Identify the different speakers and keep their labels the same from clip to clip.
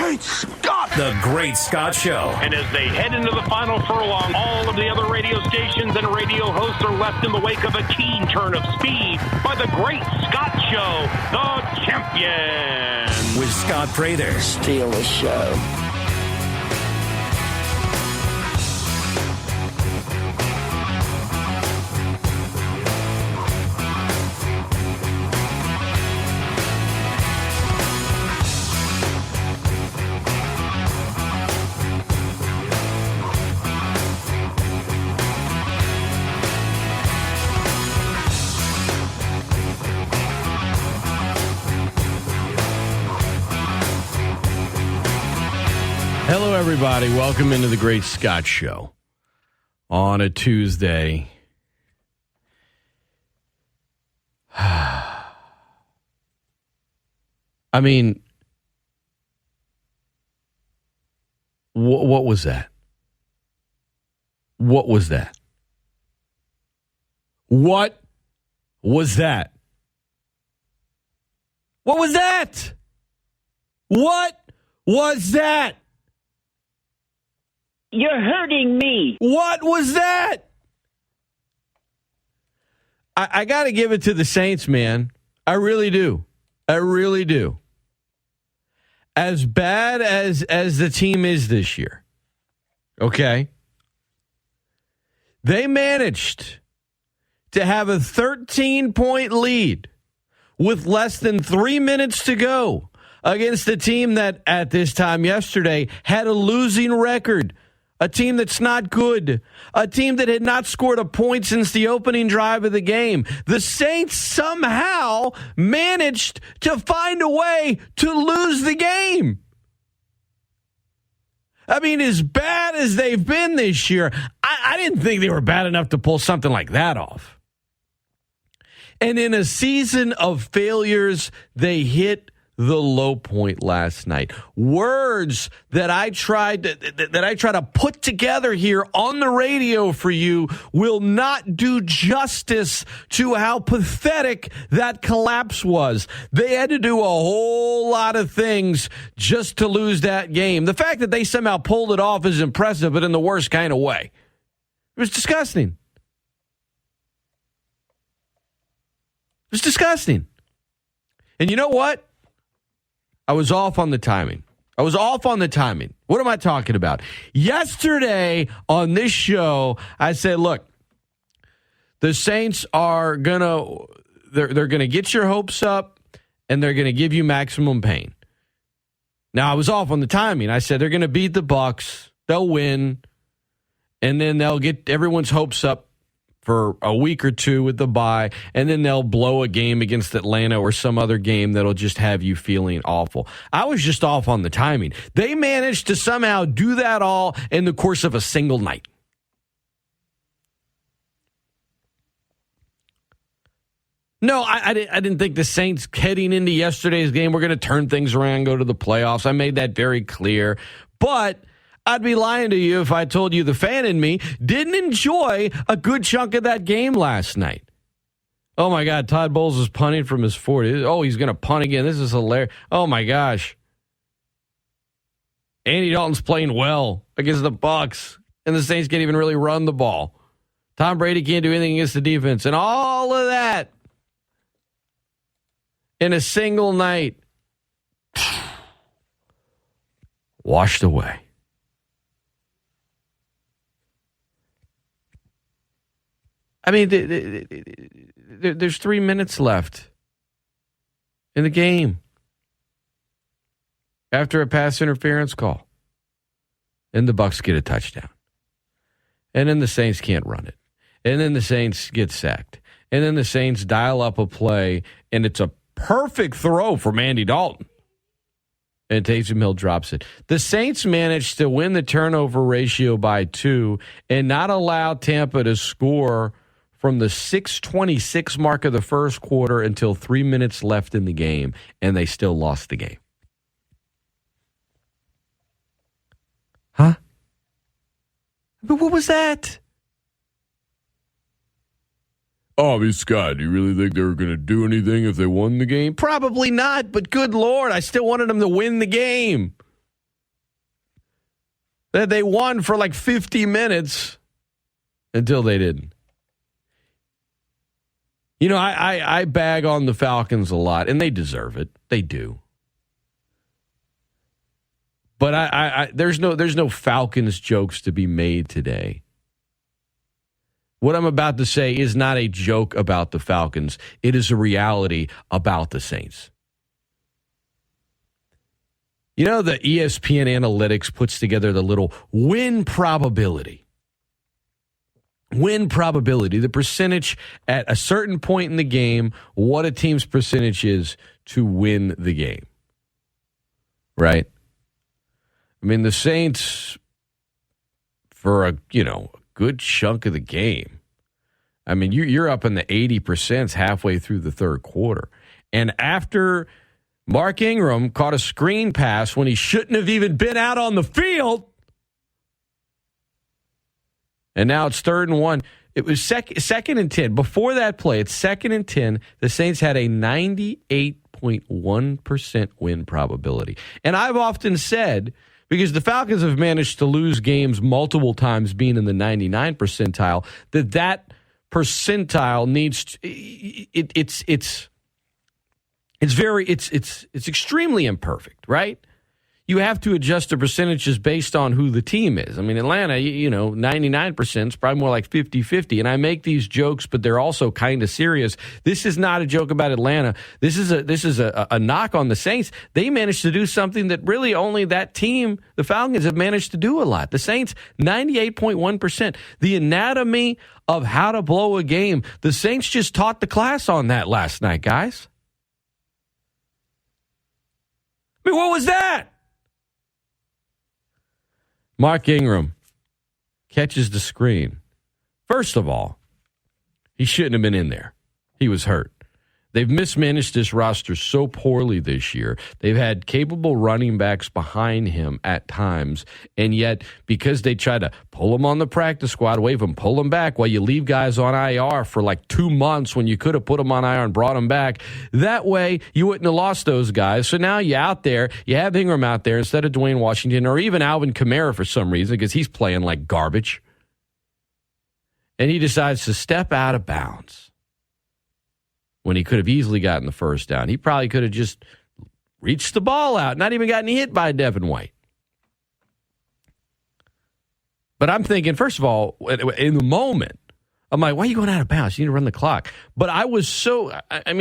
Speaker 1: Great Scott!
Speaker 2: The Great Scott Show.
Speaker 3: And as they head into the final furlong, all of the other radio stations and radio hosts are left in the wake of a keen turn of speed by the Great Scott Show, the champion.
Speaker 2: With Scott Prather.
Speaker 4: Steal the show.
Speaker 5: Hello, everybody. Welcome into the Great Scott Show on a Tuesday. I mean, what was that? What was that? What was that? What was that? What was that?
Speaker 4: You're hurting me.
Speaker 5: What was that? I got to give it to the Saints, man. I really do. I really do. As bad as the team is this year, okay, they managed to have a 13-point lead with less than 3 minutes to go against a team that at this time yesterday had a losing record. A team that's not good. A team that had not scored a point since the opening drive of the game. The Saints somehow managed to find a way to lose the game. I mean, as bad as they've been this year, I didn't think they were bad enough to pull something like that off. And in a season of failures, they hit the low point last night. Words that I tried to put together here on the radio for you will not do justice to how pathetic that collapse was. They had to do a whole lot of things just to lose that game. The fact that they somehow pulled it off is impressive, but in the worst kind of way. It was disgusting. It was disgusting. And you know what? I was off on the timing. What am I talking about? Yesterday on this show, I said, look, the Saints are they're gonna get your hopes up and they're gonna give you maximum pain. Now, I was off on the timing. I said they're gonna beat the Bucs, they'll win, and then they'll get everyone's hopes up for a week or two with the bye, and then they'll blow a game against Atlanta or some other game that'll just have you feeling awful. I was just off on the timing. They managed to somehow do that all in the course of a single night. No, I didn't think the Saints heading into yesterday's game were going to turn things around, go to the playoffs. I made that very clear. But I'd be lying to you if I told you the fan in me didn't enjoy a good chunk of that game last night. Oh, my God, Todd Bowles is punting from his 40. Oh, he's going to punt again. This is hilarious. Oh, my gosh. Andy Dalton's playing well against the Bucs, and the Saints can't even really run the ball. Tom Brady can't do anything against the defense, and all of that in a single night. Washed away. I mean, there's 3 minutes left in the game after a pass interference call. And the Bucs get a touchdown. And then the Saints can't run it. And then the Saints get sacked. And then the Saints dial up a play, and it's a perfect throw from Andy Dalton. And Taysom Hill drops it. The Saints managed to win the turnover ratio by 2 and not allow Tampa to score from the 6:26 mark of the first quarter until 3 minutes left in the game, and they still lost the game. Huh? But what was that? Oh, I mean, Scott, do you really think they were going to do anything if they won the game? Probably not, but good Lord, I still wanted them to win the game. that they won for like 50 minutes until they didn't. You know, I bag on the Falcons a lot, and they deserve it. They do. But there's no Falcons jokes to be made today. What I'm about to say is not a joke about the Falcons. It is a reality about the Saints. You know, the ESPN Analytics puts together the little win probability. Win probability, the percentage at a certain point in the game, what a team's percentage is to win the game. Right? I mean, the Saints, for a good chunk of the game, I mean, you're up in the 80% halfway through the third quarter. And after Mark Ingram caught a screen pass when he shouldn't have even been out on the field, and now it's 3rd and 1. It was second and 10. Before that play, it's 2nd and 10. The Saints had a 98.1% win probability. And I've often said, because the Falcons have managed to lose games multiple times being in the 99 percentile, that percentile needs to, it's extremely imperfect, right? You have to adjust the percentages based on who the team is. I mean, Atlanta, 99% is probably more like 50-50. And I make these jokes, but they're also kind of serious. This is not a joke about Atlanta. This is a knock on the Saints. They managed to do something that really only that team, the Falcons, have managed to do a lot. The Saints, 98.1%. The anatomy of how to blow a game. The Saints just taught the class on that last night, guys. I mean, what was that? Mark Ingram catches the screen. First of all, he shouldn't have been in there. He was hurt. They've mismanaged this roster so poorly this year. They've had capable running backs behind him at times, and yet because they try to pull him on the practice squad, wave him, pull him back while you leave guys on IR for like 2 months when you could have put them on IR and brought them back. That way, you wouldn't have lost those guys. So now you're out there, you have Ingram out there instead of Dwayne Washington or even Alvin Kamara for some reason because he's playing like garbage. And he decides to step out of bounds when he could have easily gotten the first down. He probably could have just reached the ball out, not even gotten hit by Devin White. But I'm thinking, first of all, in the moment, I'm like, why are you going out of bounds? You need to run the clock. But I was so, I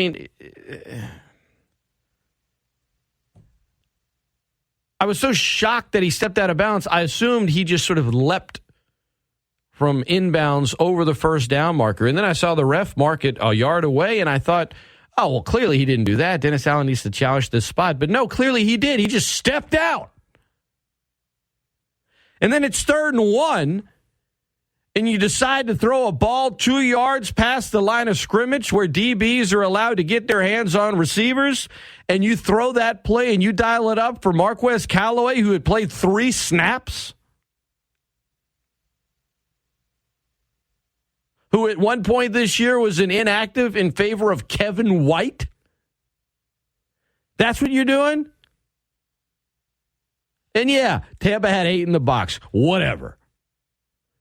Speaker 5: was so shocked that he stepped out of bounds. I assumed he just sort of leapt from inbounds over the first down marker. And then I saw the ref mark it a yard away, and I thought, oh, well, clearly he didn't do that. Dennis Allen needs to challenge this spot. But no, clearly he did. He just stepped out. And then it's 3rd and 1, and you decide to throw a ball 2 yards past the line of scrimmage where DBs are allowed to get their hands on receivers, and you throw that play and you dial it up for Marquez Callaway, who had played 3 snaps, who at one point this year was an inactive in favor of Kevin White. That's what you're doing? And yeah, Tampa had 8 in the box. Whatever.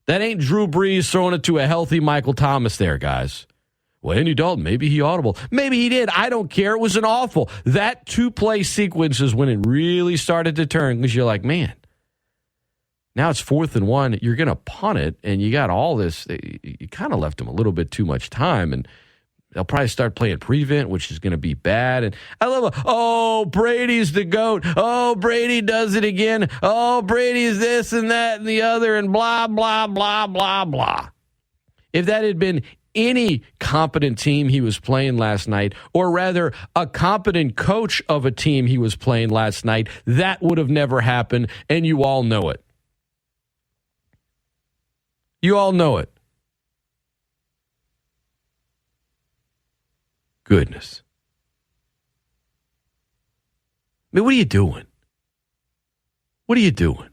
Speaker 5: That ain't Drew Brees throwing it to a healthy Michael Thomas there, guys. Well, Andy Dalton, maybe he audible. Maybe he did. I don't care. It was an awful. That 2-play sequence is when it really started to turn because you're like, man, now it's 4th and 1. You're going to punt it, and you got all this. You kind of left them a little bit too much time, and they'll probably start playing prevent, which is going to be bad. And I love, Brady's the GOAT. Oh, Brady does it again. Oh, Brady's this and that and the other and blah, blah, blah, blah, blah. If that had been any competent team he was playing last night, or rather a competent coach of a team he was playing last night, that would have never happened, and you all know it. You all know it. Goodness. I mean, what are you doing? What are you doing?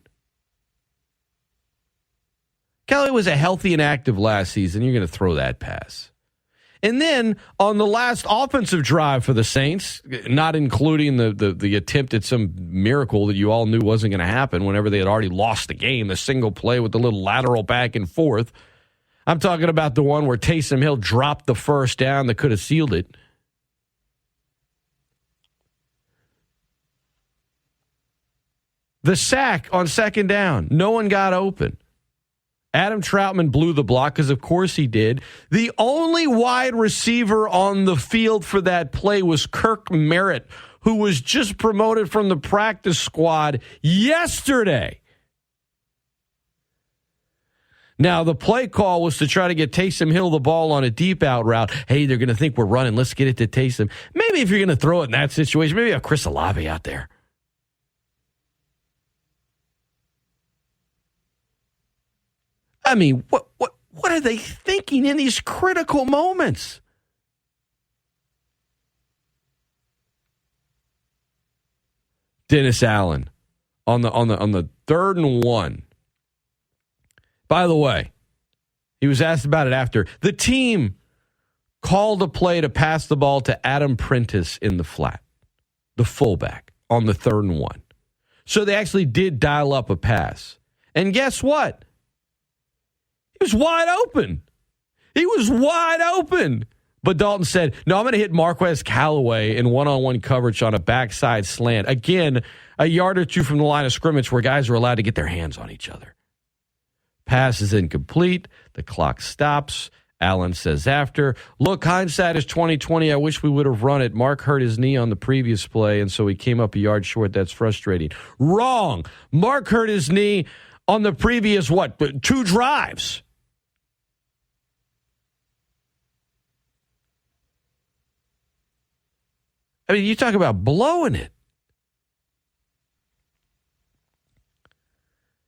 Speaker 5: Kelly was a healthy and active last season. You're going to throw that pass. And then on the last offensive drive for the Saints, not including the attempt at some miracle that you all knew wasn't going to happen whenever they had already lost the game, the single play with the little lateral back and forth. I'm talking about the one where Taysom Hill dropped the first down that could have sealed it. The sack on second down. No one got open. Adam Troutman blew the block because, of course, he did. The only wide receiver on the field for that play was Kirk Merritt, who was just promoted from the practice squad yesterday. Now, the play call was to try to get Taysom Hill the ball on a deep out route. Hey, they're going to think we're running. Let's get it to Taysom. Maybe if you're going to throw it in that situation, maybe have Chris Olave out there. I mean, what are they thinking in these critical moments? Dennis Allen on the 3rd and 1. By the way, he was asked about it after. The team called a play to pass the ball to Adam Prentice in the flat, the fullback, on the 3rd and 1. So they actually did dial up a pass. And guess what? He was wide open. He was wide open. But Dalton said, no, I'm going to hit Marquez Callaway in one-on-one coverage on a backside slant. Again, a yard or two from the line of scrimmage where guys are allowed to get their hands on each other. Pass is incomplete. The clock stops. Allen says after, look, hindsight is 20/20. I wish we would have run it. Mark hurt his knee on the previous play, and so he came up a yard short. That's frustrating. Wrong. Mark hurt his knee on the previous, 2 drives. I mean, you talk about blowing it.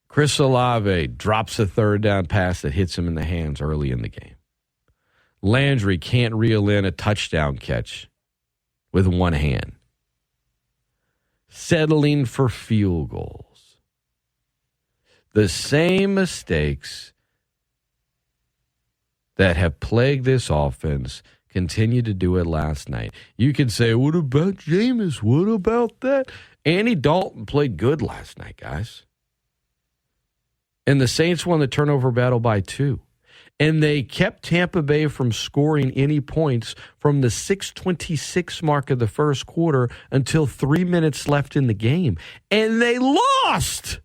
Speaker 5: Chris Olave drops a 3rd down pass that hits him in the hands early in the game. Landry can't reel in a touchdown catch with one hand. Settling for field goals. The same mistakes that have plagued this offense continue to do it last night. You could say, what about Jameis? What about that? Andy Dalton played good last night, guys. And the Saints won the turnover battle by 2. And they kept Tampa Bay from scoring any points from the 6:26 mark of the first quarter until 3 minutes left in the game. And they lost!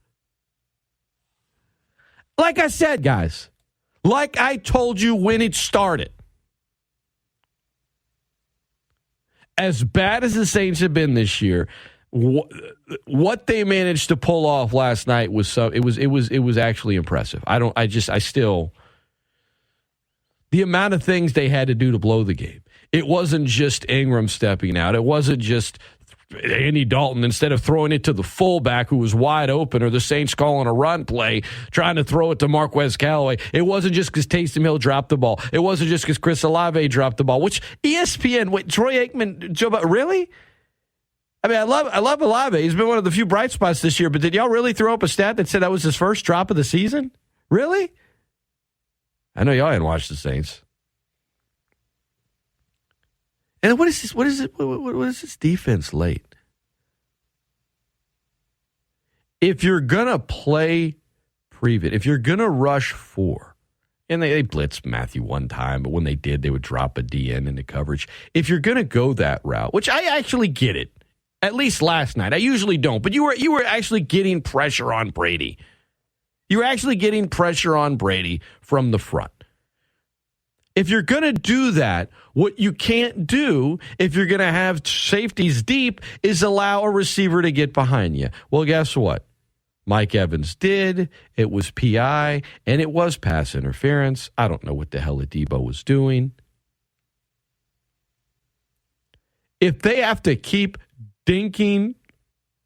Speaker 5: Like I said, guys, like I told you when it started, as bad as the Saints have been this year, what they managed to pull off last night was it was actually impressive. I still the amount of things they had to do to blow the game. It wasn't just Ingram stepping out. It wasn't just Andy Dalton, instead of throwing it to the fullback who was wide open, or the Saints calling a run play, trying to throw it to Marquez Callaway. It wasn't just because Taysom Hill dropped the ball. It wasn't just because Chris Olave dropped the ball, which ESPN, Troy Aikman, really? I mean, I love Olave. He's been one of the few bright spots this year, but did y'all really throw up a stat that said that was his first drop of the season? Really? I know y'all hadn't watched the Saints. And what is this? What is this defense late? If you're gonna play prevent, if you're gonna rush 4, and they blitzed Matthew one time, but when they did, they would drop a DN into coverage. If you're gonna go that route, which I actually get it, at least last night, I usually don't, but you were actually getting pressure on Brady. You were actually getting pressure on Brady from the front. If you're going to do that, what you can't do if you're going to have safeties deep is allow a receiver to get behind you. Well, guess what? Mike Evans did. It was PI, and it was pass interference. I don't know what the hell Adebo was doing. If they have to keep dinking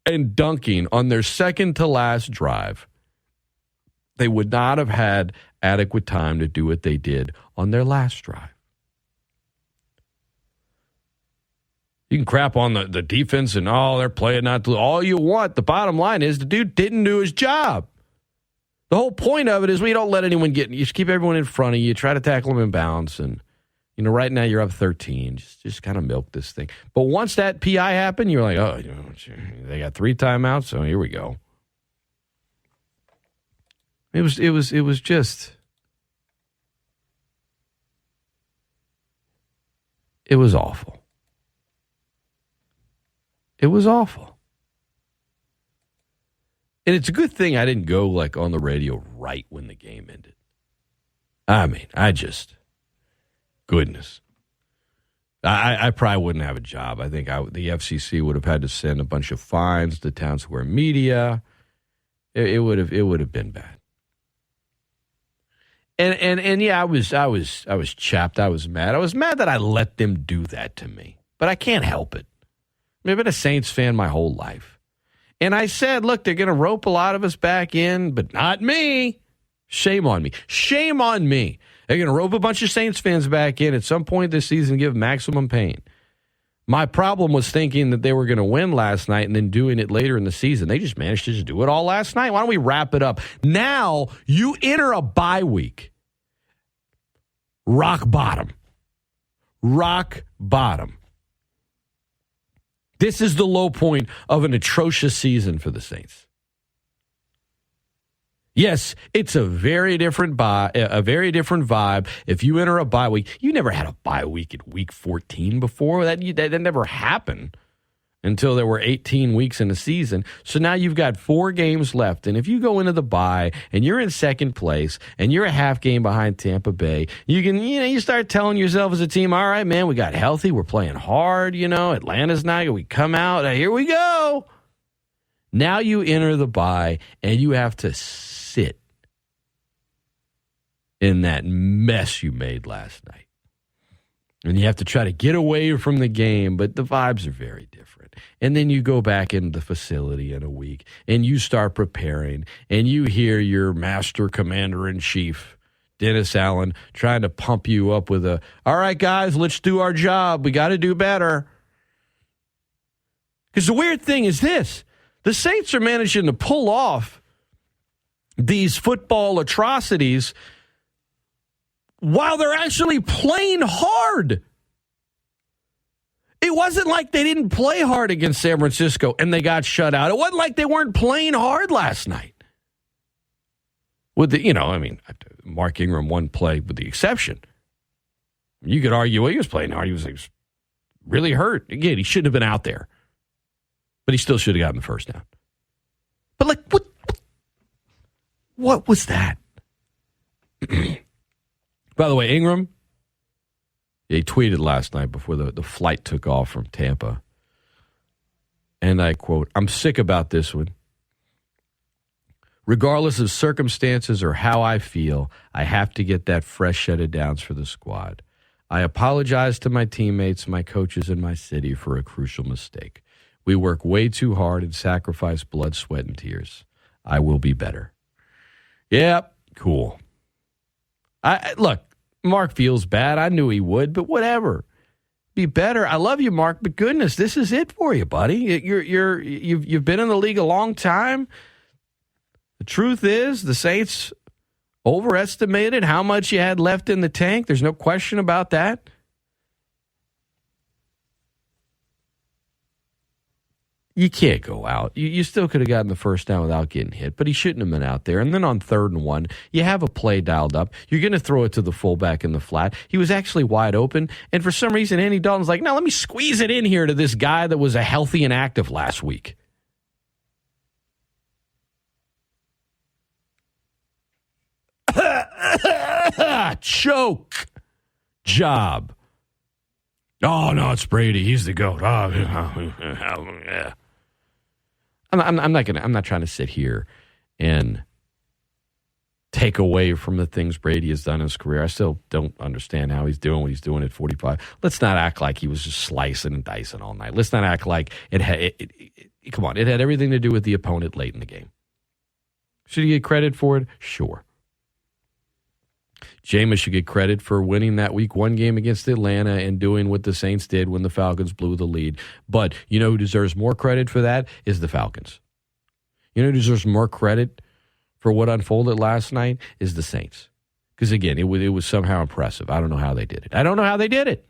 Speaker 5: and dunking on their second-to-last drive, they would not have had adequate time to do what they did on their last drive. You can crap on the defense and, they're playing not to all you want. The bottom line is the dude didn't do his job. The whole point of it is we don't let anyone get, you just keep everyone in front of you, try to tackle them in bounds, and Right now you're up 13. Just kind of milk this thing. But once that PI happened, you're like, oh, they got 3 timeouts, so here we go. It was just, it was awful. It was awful. And it's a good thing I didn't go like on the radio right when the game ended. I mean, goodness. I probably wouldn't have a job. I think the FCC would have had to send a bunch of fines to Town Square Media. It would have been bad. And yeah, I was chapped. I was mad. I was mad that I let them do that to me. But I can't help it. I've been a Saints fan my whole life. And I said, look, they're going to rope a lot of us back in, but not me. Shame on me. Shame on me. They're going to rope a bunch of Saints fans back in at some point this season and give maximum pain. My problem was thinking that they were going to win last night and then doing it later in the season. They just managed to just do it all last night. Why don't we wrap it up? Now you enter a bye week. Rock bottom. Rock bottom. This is the low point of an atrocious season for the Saints. Yes, it's a very different vibe. If you enter a bye week, you never had a bye week at week 14 before. That never happened until there were 18 weeks in the season. So now you've got 4 games left. And if you go into the bye and you're in second place and you're a half game behind Tampa Bay, you start telling yourself as a team, all right, man, we got healthy. We're playing hard. Atlanta's not. We come out. Here we go. Now you enter the bye and you have to sit in that mess you made last night. And you have to try to get away from the game, but the vibes are very different. And then you go back into the facility in a week, and you start preparing, and you hear your master commander-in-chief, Dennis Allen, trying to pump you up with all right, guys, let's do our job. We got to do better. Because the weird thing is this. The Saints are managing to pull off these football atrocities while they're actually playing hard. It wasn't like they didn't play hard against San Francisco and they got shut out. It wasn't like they weren't playing hard last night. Mark Ingram one play with the exception. You could argue he was playing hard. He was really hurt. Again, he shouldn't have been out there. But he still should have gotten the first down. But what was that? By the way, Ingram, he tweeted last night before the flight took off from Tampa. And I quote, I'm sick about this one. Regardless of circumstances or how I feel, I have to get that fresh set of downs for the squad. I apologize to my teammates, my coaches, and my city for a crucial mistake. We work way too hard and sacrifice blood, sweat, and tears. I will be better. Yep, cool. Look, Mark feels bad. I knew he would, but whatever. Be better. I love you, Mark, but goodness, this is it for you, buddy. You've been in the league a long time. The truth is, the Saints overestimated how much you had left in the tank. There's no question about that. You can't go out. You still could have gotten the first down without getting hit, but he shouldn't have been out there. And then on 3rd and 1, you have a play dialed up. You're going to throw it to the fullback in the flat. He was actually wide open, and for some reason, Andy Dalton's like, no, let me squeeze it in here to this guy that was a healthy and active last week. Choke job. Oh, no, it's Brady. He's the GOAT. Oh, yeah. I'm not trying to sit here and take away from the things Brady has done in his career. I still don't understand how he's doing what he's doing at 45. Let's not act like he was just slicing and dicing all night. Let's not act like it had everything to do with the opponent late in the game. Should he get credit for it? Sure. Jameis should get credit for winning that week 1 game against Atlanta and doing what the Saints did when the Falcons blew the lead. But you know who deserves more credit for that is the Falcons. You know who deserves more credit for what unfolded last night is the Saints. Because, again, it was somehow impressive. I don't know how they did it.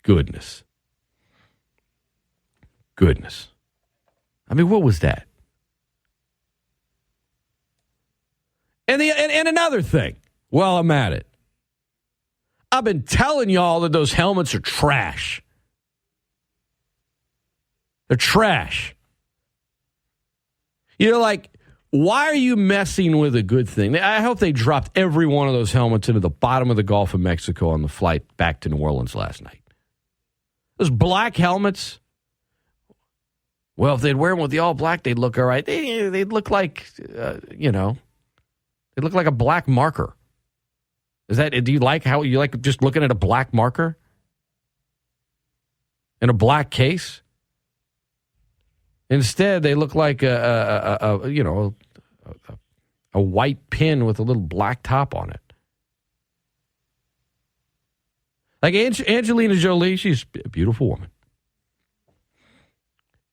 Speaker 5: Goodness. I mean, what was that? And another thing, while I'm at it, I've been telling y'all that those helmets are trash. They're trash. You know, like, why are you messing with a good thing? I hope they dropped every one of those helmets into the bottom of the Gulf of Mexico on the flight back to New Orleans last night. Those black helmets, well, if they'd wear them with the all black, they'd look all right. They'd look like, they'd look like a black marker. Do you like how you like just looking at a black marker in a black case? Instead, they look like a white pin with a little black top on it. Like Angelina Jolie, she's a beautiful woman.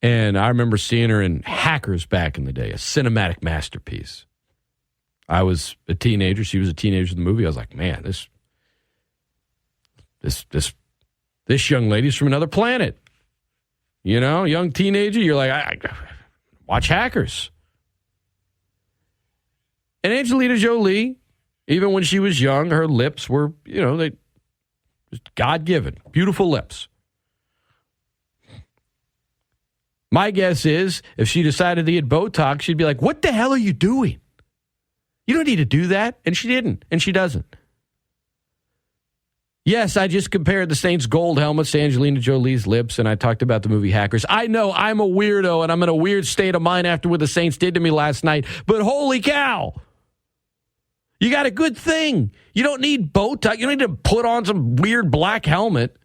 Speaker 5: And I remember seeing her in Hackers back in the day, a cinematic masterpiece. I was a teenager. She was a teenager in the movie. I was like, man, this young lady's from another planet. You know, young teenager, you're like, I watch Hackers. And Angelina Jolie, even when she was young, her lips were, they just God-given. Beautiful lips. My guess is if she decided to get Botox, she'd be like, what the hell are you doing? You don't need to do that. And she didn't. And she doesn't. Yes, I just compared the Saints gold helmets to Angelina Jolie's lips, and I talked about the movie Hackers. I know I'm a weirdo, and I'm in a weird state of mind after what the Saints did to me last night, but holy cow. You got a good thing. You don't need Botox. You don't need to put on some weird black helmet.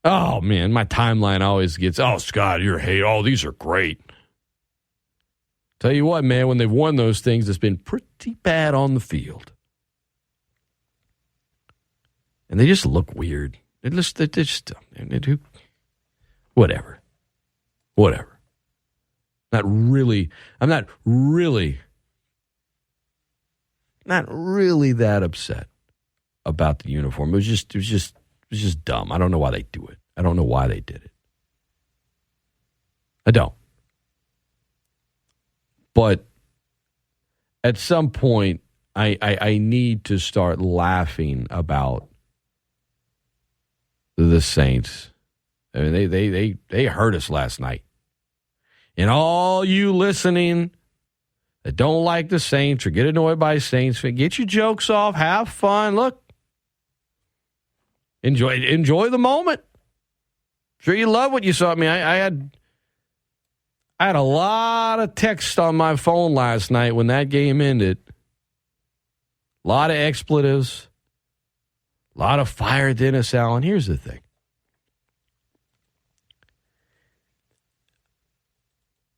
Speaker 5: Oh, man, my timeline always gets, oh, Scott, you're hate. Oh, these are great. Tell you what, man, when they've won those things, it's been pretty bad on the field. And they just look weird. Whatever. I'm not really that upset about the uniform. It was just dumb. I don't know why they do it. I don't know why they did it. I don't. But at some point, I need to start laughing about the Saints. I mean, they hurt us last night. And all you listening that don't like the Saints or get annoyed by Saints, get your jokes off, have fun. Look, enjoy the moment. Sure, you love what you saw. I mean, I had a lot of text on my phone last night when that game ended. A lot of expletives. A lot of fire, Dennis Allen. Here's the thing.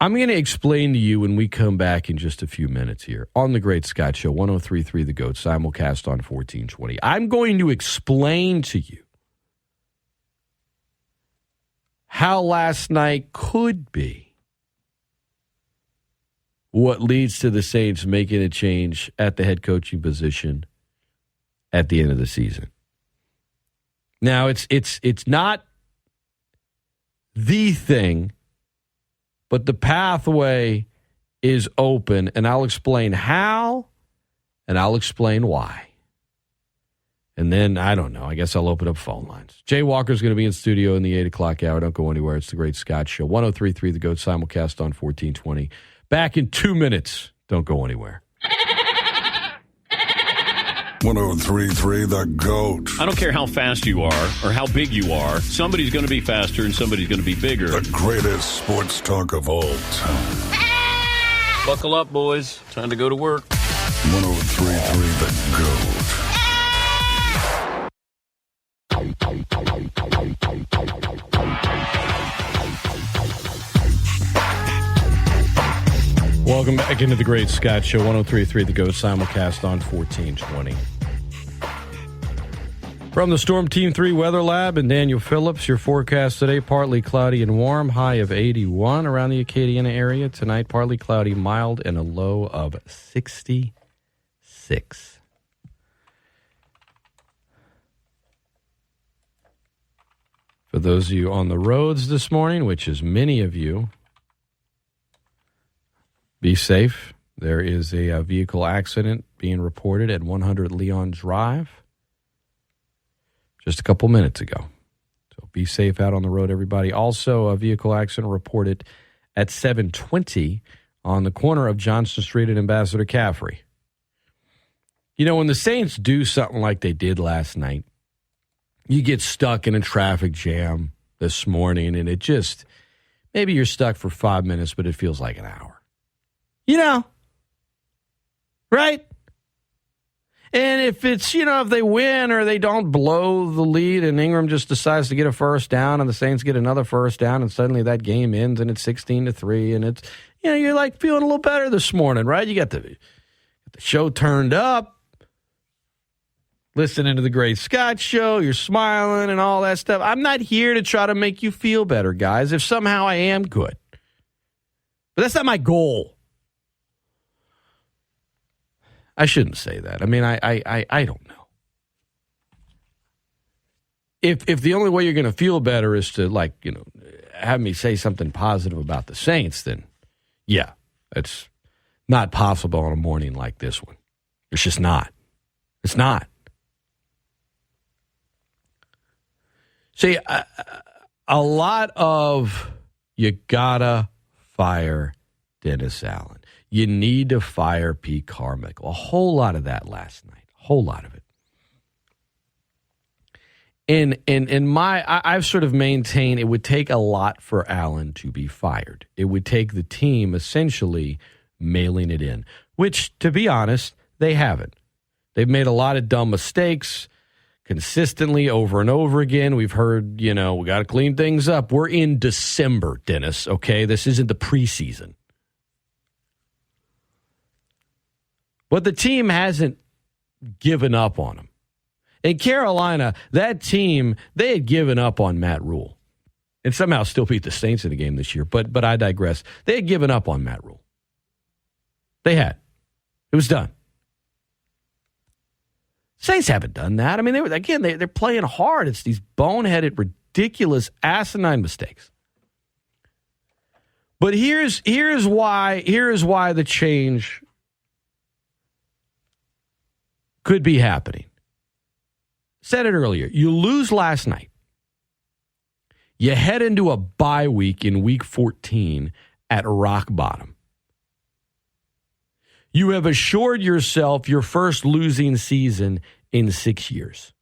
Speaker 5: I'm going to explain to you when we come back in just a few minutes here on The Great Scott Show, 103.3 The GOAT, simulcast on 1420. I'm going to explain to you how last night could be what leads to the Saints making a change at the head coaching position at the end of the season. Now, it's not the thing, but the pathway is open, and I'll explain how, and I'll explain why. And then, I don't know, I guess I'll open up phone lines. Jay Walker's going to be in studio in the 8 o'clock hour. Don't go anywhere. It's The Great Scott Show. 103.3 The GOAT, simulcast on 1420. Back in 2 minutes. Don't go anywhere.
Speaker 1: 103.3 The GOAT.
Speaker 6: I don't care how fast you are or how big you are. Somebody's going to be faster and somebody's going to be bigger.
Speaker 1: The greatest sports talk of all time.
Speaker 6: Buckle up, boys. Time to go to work.
Speaker 1: 103.3 The GOAT.
Speaker 5: Welcome back into The Great Scott Show, 103.3 The GOAT, simulcast on 1420. From the Storm Team 3 Weather Lab and Daniel Phillips, your forecast today, partly cloudy and warm, high of 81 around the Acadiana area. Tonight, partly cloudy, mild, and a low of 66. For those of you on the roads this morning, which is many of you, be safe. There is a vehicle accident being reported at 100 Leon Drive just a couple minutes ago. So be safe out on the road, everybody. Also, a vehicle accident reported at 720 on the corner of Johnston Street and Ambassador Caffrey. You know, when the Saints do something like they did last night, you get stuck in a traffic jam this morning, and it just, maybe you're stuck for 5 minutes, but it feels like an hour. You know, right? And if it's, if they win or they don't blow the lead and Ingram just decides to get a first down and the Saints get another first down and suddenly that game ends and it's 16-3 and it's, you're like feeling a little better this morning, right? You got the show turned up, listening to the Great Scott Show, you're smiling and all that stuff. I'm not here to try to make you feel better, guys. If somehow I am, good. But that's not my goal. I shouldn't say that. I mean, I don't know. If the only way you're going to feel better is to, have me say something positive about the Saints, then, yeah, it's not possible on a morning like this one. It's just not. It's not. See, a lot of you gotta fire Dennis Allen. You need to fire Pete Carmichael. A whole lot of that last night. A whole lot of it. I've sort of maintained it would take a lot for Allen to be fired. It would take the team essentially mailing it in, which, to be honest, they haven't. They've made a lot of dumb mistakes consistently over and over again. We've heard, we got to clean things up. We're in December, Dennis, okay? This isn't the preseason. But the team hasn't given up on him. In Carolina, that team, they had given up on Matt Rule. And somehow still beat the Saints in the game this year. But I digress. They had given up on Matt Rule. They had. It was done. Saints haven't done that. I mean, they're playing hard. It's these boneheaded, ridiculous, asinine mistakes. But here's why the change could be happening. Said it earlier. You lose last night. You head into a bye week in week 14 at rock bottom. You have assured yourself your first losing season in 6 years.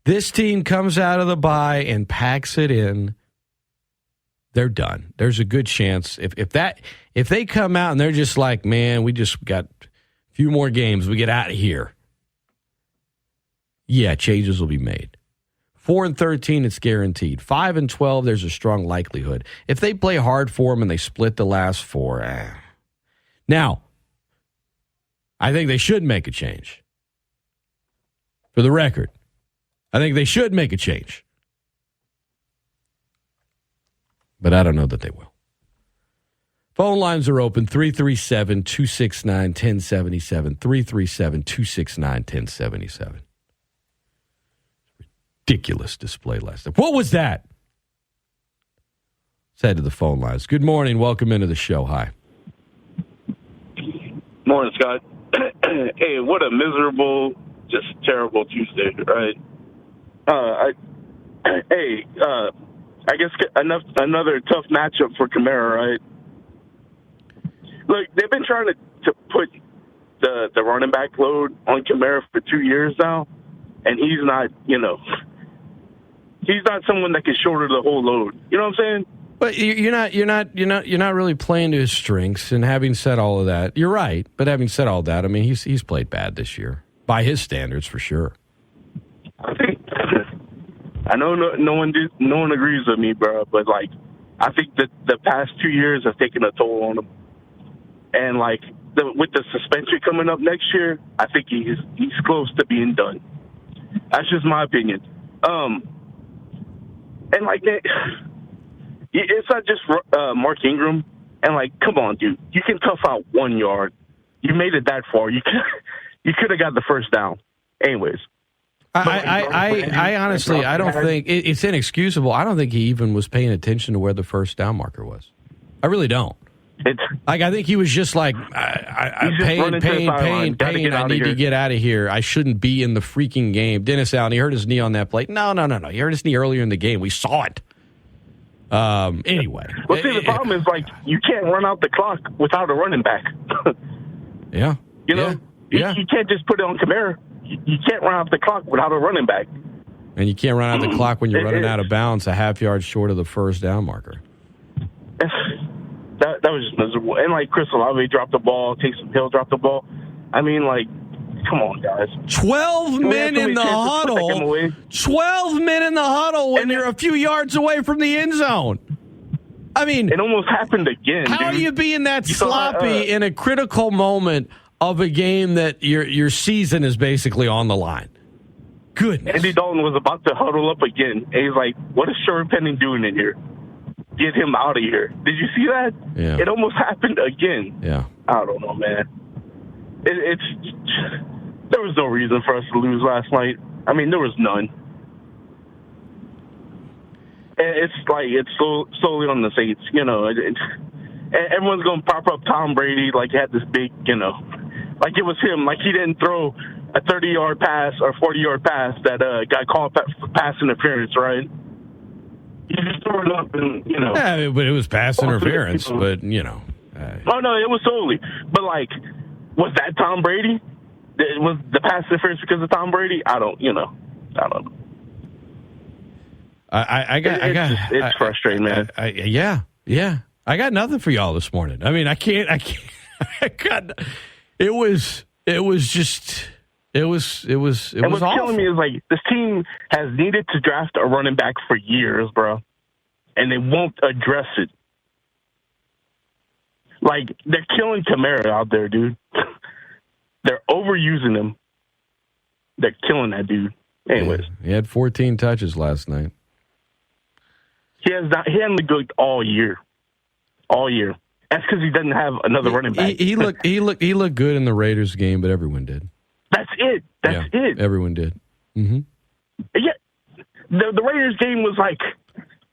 Speaker 5: This team comes out of the bye and packs it in. They're done. There's a good chance if they come out and they're just like, man, we just got few more games, we get out of here. Yeah, changes will be made. 4-13, it's guaranteed. 5-12, there's a strong likelihood. If they play hard for them and they split the last four, Now, I think they should make a change. For the record, I think they should make a change. But I don't know that they will. Phone lines are open, 337-269-1077, 337-269-1077. Ridiculous display last night. What was that? Let's head to the phone lines. Good morning. Welcome into the show. Hi.
Speaker 7: Morning, Scott. Hey, what a miserable, just terrible Tuesday, right? I guess another tough matchup for Kamara, right? Look, they've been trying to put the running back load on Kamara for 2 years now, and he's not, he's not someone that can shoulder the whole load. You know what I'm saying?
Speaker 5: But you're not really playing to his strengths. And having said all of that, you're right. But having said all that, I mean, he's played bad this year by his standards for sure.
Speaker 7: I think I know no one agrees with me, bro. But I think that the past 2 years have taken a toll on him. And with the suspension coming up next year, I think he's close to being done. That's just my opinion. And like that, it's not just Mark Ingram. And like, come on, dude, you can tough out 1 yard. You made it that far. You could have got the first down. Anyways.
Speaker 5: I honestly, I don't think it's inexcusable. I don't think he even was paying attention to where the first down marker was. I really don't. I think he was just like, pain. I need to get out of here. I shouldn't be in the freaking game. Dennis Allen, he hurt his knee on that play. No. He hurt his knee earlier in the game. We saw it. Anyway.
Speaker 7: Well, see, the problem is, like, you can't run out the clock without a running back.
Speaker 5: Yeah.
Speaker 7: You know?
Speaker 5: Yeah.
Speaker 7: You can't just put it on Kamara. You can't run out the clock without a running back.
Speaker 5: And you can't run out the clock when you're running out of bounds a half yard short of the first down marker.
Speaker 7: That was just miserable. And, like, Chris Olave dropped the ball, Taysom Hill dropped the ball. I mean, like, come on, guys.
Speaker 5: 12 men in the huddle. 12 men in the huddle when you're a few yards away from the end zone. I mean,
Speaker 7: it almost happened again.
Speaker 5: How are you being that sloppy in a critical moment of a game that your season is basically on the line? Goodness.
Speaker 7: Andy Dalton was about to huddle up again. And he's like, what is Sherman Penning doing in here? Get him out of here. Did you see that?
Speaker 5: Yeah.
Speaker 7: It almost happened again.
Speaker 5: Yeah.
Speaker 7: I don't know, man. There was no reason for us to lose last night. I mean, there was none. It's like it's solely on the Saints, you know. Everyone's going to prop up Tom Brady like he had this big, you know, like it was him. Like he didn't throw a 30-yard pass or 40-yard pass that got called for pass interference, right? He just threw it up and, you know.
Speaker 5: Yeah, but it was pass interference, but, you know.
Speaker 7: Oh, no, it was solely. But, like, was that Tom Brady? Was the pass interference because of Tom Brady? I don't know. It's frustrating, man.
Speaker 5: Yeah. I got nothing for y'all this morning. I mean, I can't. It was
Speaker 7: And what's
Speaker 5: awful.
Speaker 7: killing me is, like, this team has needed to draft a running back for years, bro, and they won't address it. Like, they're killing Kamara out there, dude. They're overusing him. They're killing that dude. Anyways.
Speaker 5: Yeah, he had 14 touches last night.
Speaker 7: He hasn't looked good all year. All year. That's because he doesn't have another running back.
Speaker 5: He looked good in the Raiders game, but everyone did.
Speaker 7: That's it. That's it.
Speaker 5: Everyone did. Mm-hmm.
Speaker 7: Yeah. The Raiders game was like...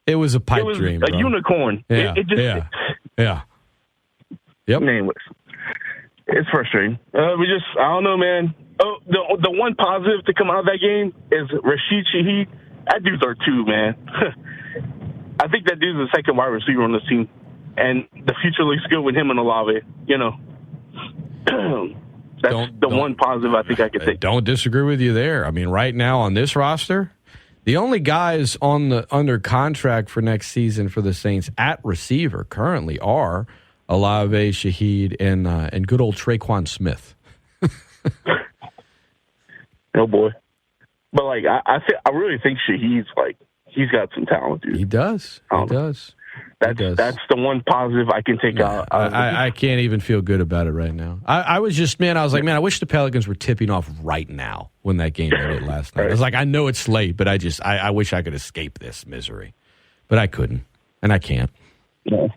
Speaker 5: It was a pipe dream,
Speaker 7: a unicorn.
Speaker 5: Yeah. Yeah. Yep.
Speaker 7: Anyways. It's frustrating. I don't know, man. Oh, the one positive to come out of that game is Rashid Shaheed. That dude's our two, man. I think that dude's the second wide receiver on this team. And the future looks good with him and Olave, you know. That's the one positive I think I could take.
Speaker 5: Don't disagree with you there. I mean, right now on this roster, the only guys under contract for next season for the Saints at receiver currently are Olave, Shaheed, and good old Traquan Smith.
Speaker 7: Oh boy, but like I really think Shaheed's like he's got some talent, dude.
Speaker 5: He does.
Speaker 7: That's the one positive I can take out.
Speaker 5: I can't even feel good about it right now. I was like, man, I wish the Pelicans were tipping off right now when that game ended last night. I was like, I know it's late, but I wish I could escape this misery, but I couldn't, and I can't.
Speaker 7: Yeah.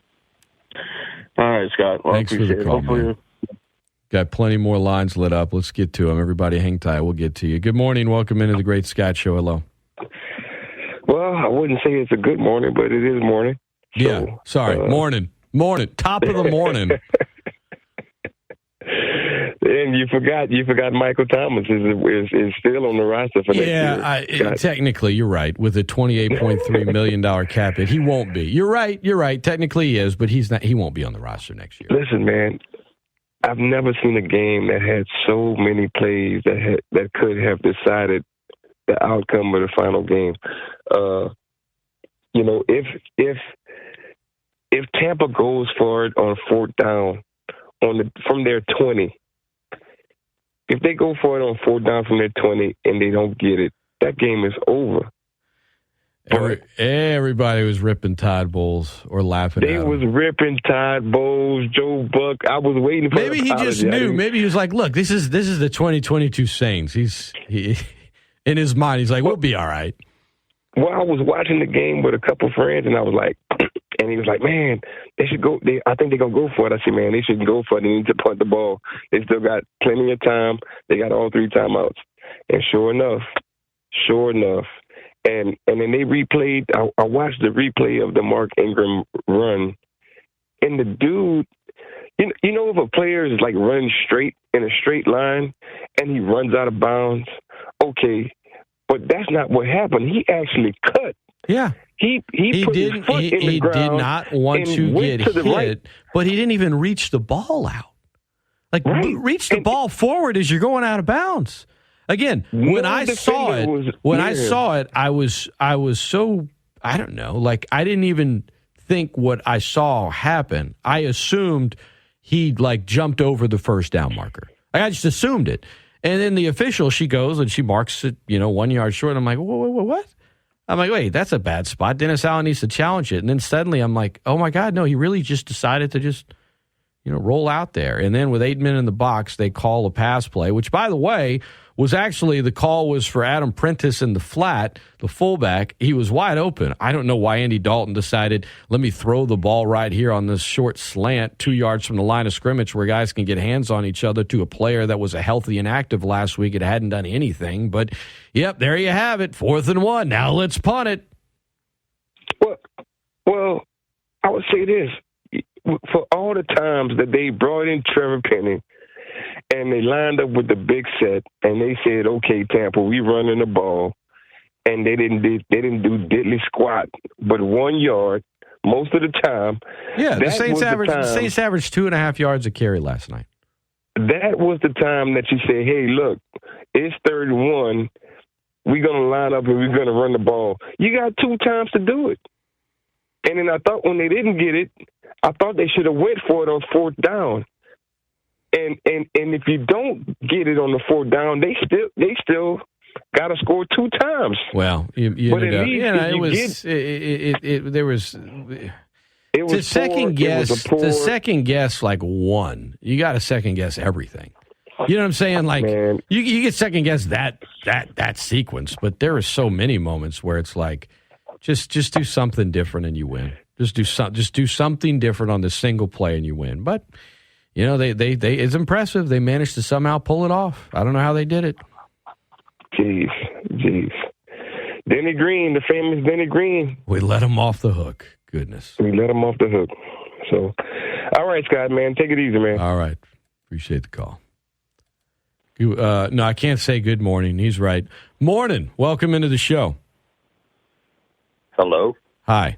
Speaker 7: All right, Scott. Well,
Speaker 5: thanks for the call, man. Got plenty more lines lit up. Let's get to them. Everybody hang tight. We'll get to you. Good morning. Welcome into the Great Scott Show. Hello.
Speaker 8: Well, I wouldn't say it's a good morning, but it is morning. So,
Speaker 5: yeah, sorry. Morning. Top of the morning.
Speaker 8: And you forgot Michael Thomas is still on the roster for next year.
Speaker 5: Technically, you're right. With a $28.3 million cap hit, he won't be. You're right. Technically, he is, but he's not. He won't be on the roster next year.
Speaker 8: Listen, man, I've never seen a game that had so many plays that could have decided the outcome of the final game. You know, if Tampa goes for it on fourth down from their 20. If they go for it on fourth down from their 20 and they don't get it, that game is over.
Speaker 5: Everybody was ripping Tide Bowls or laughing
Speaker 8: They
Speaker 5: at
Speaker 8: was
Speaker 5: him.
Speaker 8: ripping Tide Bowls, Joe Buck. I was waiting for
Speaker 5: Maybe he just knew. Maybe he was like, look, this is the 2022 Saints. He in his mind, he's like, we'll be all right.
Speaker 8: Well, I was watching the game with a couple friends, and I was like, and he was like, man, they should go. I think they're going to go for it. I said, man, they should go for it. They need to punt the ball. They still got plenty of time. They got all 3 timeouts. And sure enough, and then they replayed. I watched the replay of the Mark Ingram run, and the dude, you know, if a player is like running straight in a straight line, and he runs out of bounds, okay, but that's not what happened. He actually cut.
Speaker 5: Yeah.
Speaker 8: He put his foot in the ground.
Speaker 5: He did not want to get hit, right. But he didn't even reach the ball out. Like, reach the ball forward as you're going out of bounds. Again, when I saw it, I was so, I don't know, like I didn't even think what I saw happen. I assumed he like jumped over the first down marker. Like, I just assumed it. And then the official, she goes and she marks it, 1 yard short. I'm like, what? I'm like, wait, that's a bad spot. Dennis Allen needs to challenge it. And then suddenly I'm like, oh my God, no, he really just decided to just, roll out there. And then with 8 men in the box, they call a pass play, which, by the way, was actually the call was for Adam Prentice in the flat, the fullback. He was wide open. I don't know why Andy Dalton decided, let me throw the ball right here on this short slant 2 yards from the line of scrimmage where guys can get hands on each other to a player that was healthy and active last week. It hadn't done anything. But, yep, there you have it, 4th and 1. Now let's punt it.
Speaker 8: Well, I would say this. For all the times that they brought in Trevor Penning and they lined up with the big set and they said, okay, Tampa, we running the ball, and they didn't do diddly squat but 1 yard most of the time.
Speaker 5: Yeah, the Saints averaged 2.5 yards a carry last night.
Speaker 8: That was the time that you say, hey, look, it's 3rd and 1. We're going to line up and we're going to run the ball. You got 2 times to do it. And then I thought when they didn't get it, I thought they should have went for it on 4th down. And if you don't get it on the 4th down, they still got to score 2 times.
Speaker 5: Well, to second guess like one. You got to second guess everything. You know what I'm saying? Like you get second guess that sequence, but there are so many moments where it's like just do something different and you win. Just do something different on the single play and you win. But they it's impressive. They managed to somehow pull it off. I don't know how they did it.
Speaker 8: Jeez. Denny Green, the famous Denny Green.
Speaker 5: We let him off the hook. Goodness.
Speaker 8: We let him off the hook. So, all right, Scott, man, take it easy, man.
Speaker 5: All right. Appreciate the call. No, I can't say good morning. He's right. Morning. Welcome into the show.
Speaker 9: Hello.
Speaker 5: Hi.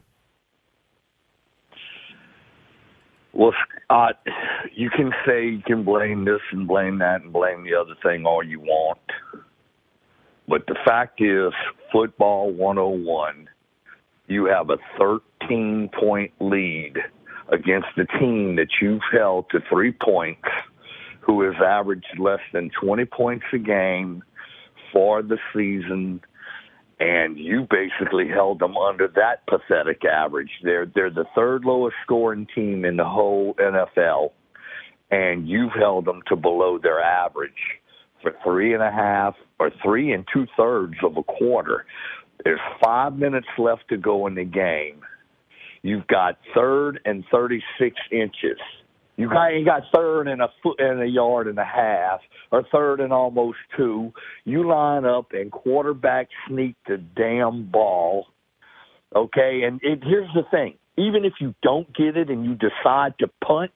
Speaker 9: Well, Scott, you can say you can blame this and blame that and blame the other thing all you want. But the fact is, football 101, you have a 13-point lead against a team that you've held to 3 points, who has averaged less than 20 points a game for the season, and you basically held them under that pathetic average. They're the 3rd lowest scoring team in the whole NFL, and you've held them to below their average for 3.5 or 3 2/3 of a quarter. There's 5 minutes left to go in the game. You've got 3rd and 36 inches. You got 3rd and a foot and a yard and a half, or 3rd and almost 2. You line up and quarterback sneak the damn ball. Okay, and here's the thing. Even if you don't get it and you decide to punt,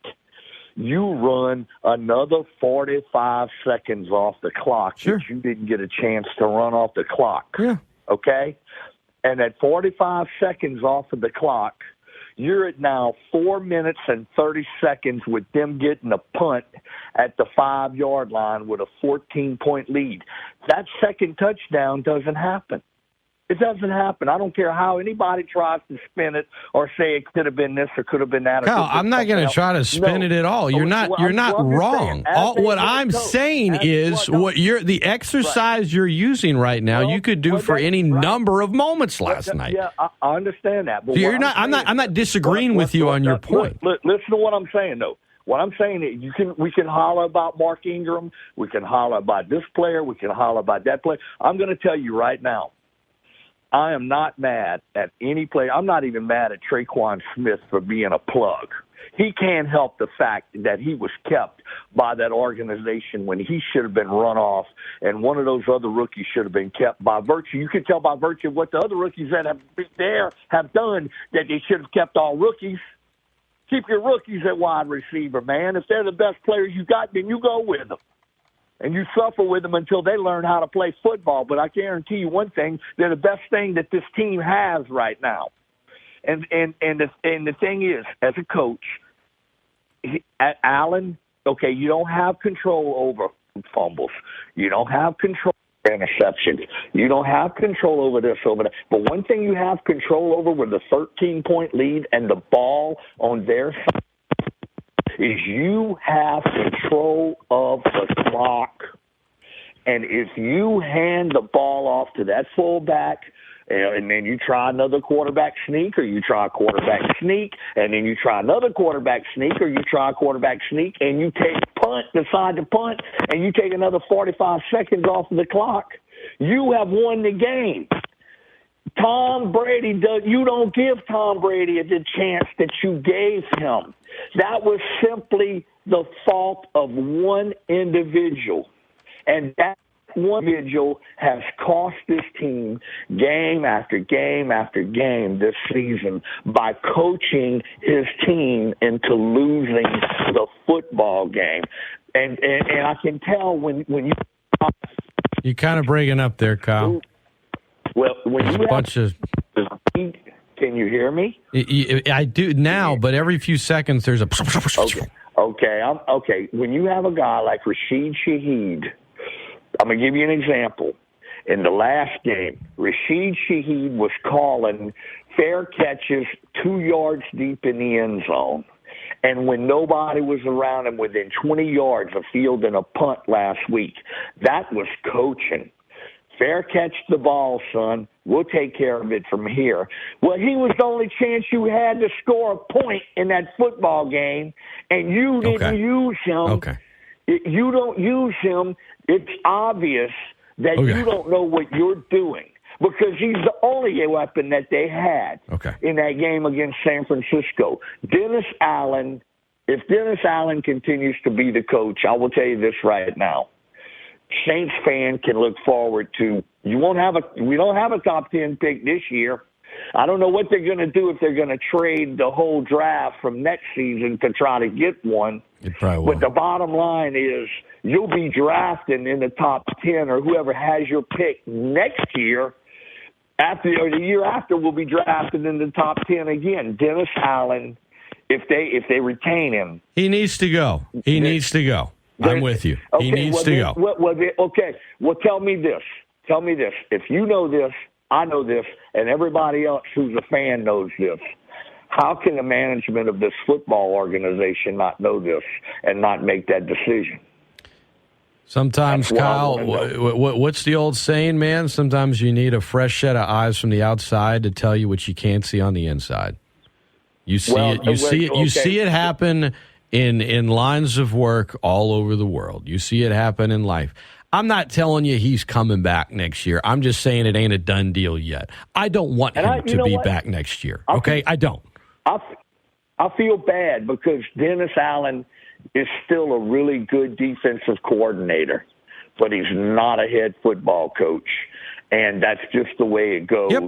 Speaker 9: you run another 45 seconds off the clock that you didn't get a chance to run off the clock.
Speaker 5: Yeah.
Speaker 9: Okay? And at 45 seconds off of the clock, you're at now 4 minutes and 30 seconds with them getting a punt at the 5-yard line with a 14-point lead. That second touchdown doesn't happen. It doesn't happen. I don't care how anybody tries to spin it or say it could have been this or could have been that.
Speaker 5: Kyle, I'm not going to try to spin it at all. You're not wrong. What I'm saying is the exercise you're using right now, you could do for any number of moments last night.
Speaker 9: Yeah, I understand that. But
Speaker 5: so I'm not disagreeing with you on your point.
Speaker 9: Listen to what I'm saying, though. What I'm saying is we can holler about Mark Ingram. We can holler about this player. We can holler about that player. I'm going to tell you right now, I am not mad at any player. I'm not even mad at Traquan Smith for being a plug. He can't help the fact that he was kept by that organization when he should have been run off, and one of those other rookies should have been kept by virtue. You can tell by virtue of what the other rookies that have been there have done that they should have kept all rookies. Keep your rookies at wide receiver, man. If they're the best players you got, then you go with them. And you suffer with them until they learn how to play football. But I guarantee you one thing, they're the best thing that this team has right now. And the thing is, as a coach, Allen, okay, you don't have control over fumbles. You don't have control over interceptions. You don't have control over this, over that. But one thing you have control over with a 13-point lead and the ball on their side is you have control of the clock. And if you hand the ball off to that fullback, and then you try another quarterback sneak, or you try a quarterback sneak, and then you try another quarterback sneak, or you try a quarterback sneak, and you take decide to punt, and you take another 45 seconds off of the clock, you have won the game. Tom Brady you don't give Tom Brady the chance that you gave him. That was simply the fault of one individual. And that one individual has cost this team game after game after game this season by coaching his team into losing the football game. And I can tell when you...
Speaker 5: You're kind of breaking up there, Kyle.
Speaker 9: Well, when
Speaker 5: there's
Speaker 9: you
Speaker 5: a bunch of...
Speaker 9: Can you hear me?
Speaker 5: I do now, but every few seconds there's a...
Speaker 9: Okay. When you have a guy like Rashid Shaheed, I'm going to give you an example. In the last game, Rashid Shaheed was calling fair catches 2 yards deep in the end zone. And when nobody was around him within 20 yards of fielding a punt last week, that was coaching. Fair catch the ball, son. We'll take care of it from here. Well, he was the only chance you had to score a point in that football game, and you didn't use him.
Speaker 5: Okay.
Speaker 9: You don't use him. It's obvious that you don't know what you're doing because he's the only weapon that they had in that game against San Francisco. Dennis Allen, if Dennis Allen continues to be the coach, I will tell you this right now. Saints fan can look forward to. We don't have a top 10 pick this year. I don't know what they're going to do if they're going to trade the whole draft from next season to try to get one.
Speaker 5: It probably will.
Speaker 9: But the bottom line is you'll be drafting in the top 10 or whoever has your pick next year. Or the year after, we'll be drafted in the top 10 again. Dennis Allen, if they retain him,
Speaker 5: he needs to go. He needs to go. I'm with you. He needs to go.
Speaker 9: Well, tell me this. If you know this, I know this, and everybody else who's a fan knows this. How can the management of this football organization not know this and not make that decision?
Speaker 5: Sometimes, Kyle, what's the old saying, man? Sometimes you need a fresh set of eyes from the outside to tell you what you can't see on the inside. You see it. You see it. You see it happen in lines of work all over the world. You see it happen in life. I'm not telling you he's coming back next year. I'm just saying it ain't a done deal yet. I don't want him to be back next year. Okay? I don't.
Speaker 9: I feel bad because Dennis Allen is still a really good defensive coordinator, but he's not a head football coach. And that's just the way it goes. Yep.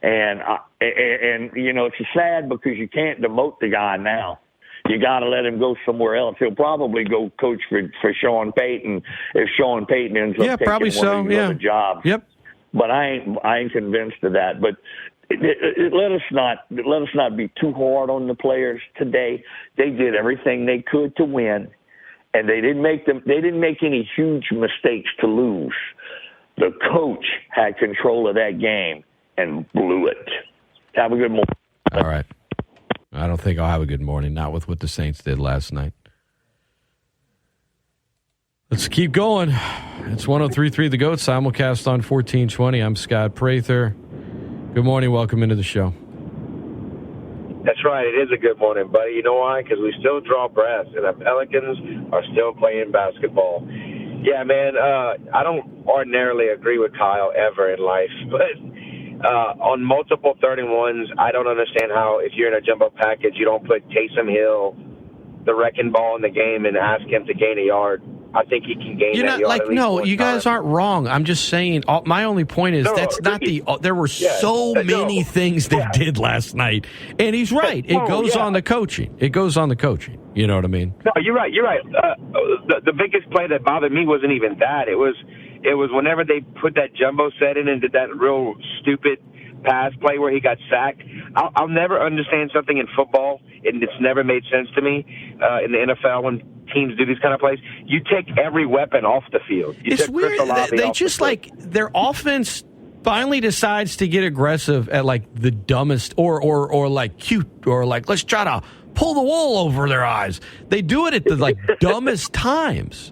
Speaker 9: And it's sad because you can't demote the guy now. You got to let him go somewhere else. He'll probably go coach for Sean Payton if Sean Payton ends up taking one of these other jobs.
Speaker 5: Yep.
Speaker 9: But I ain't convinced of that. But let us not be too hard on the players today. They did everything they could to win, and they didn't make any huge mistakes to lose. The coach had control of that game, and blew it. Have a good morning.
Speaker 5: All right. I don't think I'll have a good morning, not with what the Saints did last night. Let's keep going. It's 103.3 The GOAT, simulcast on 1420. I'm Scott Prather. Good morning. Welcome into the show.
Speaker 10: That's right. It is a good morning, buddy. You know why? Because we still draw breath, and the Pelicans are still playing basketball. Yeah, man, I don't ordinarily agree with Kyle ever in life, but on multiple 31s, I don't understand how if you're in a jumbo package, you don't put Taysom Hill, the wrecking ball in the game, and ask him to gain a yard. I think he can gain that yard.
Speaker 5: No, you guys aren't wrong. I'm just saying, my only point is there were so many things they did last night. And he's right. It goes on the coaching. It goes on the coaching. You know what I mean?
Speaker 10: No, you're right. You're right. The biggest play that bothered me wasn't even that. It was whenever they put that jumbo set in and did that real stupid pass play where he got sacked. I'll never understand something in football, and it's never made sense to me in the NFL when teams do these kind of plays. You take every weapon off the field.
Speaker 5: It's weird. They just their offense finally decides to get aggressive at like the dumbest or like cute or like let's try to pull the wool over their eyes. They do it at the like dumbest times.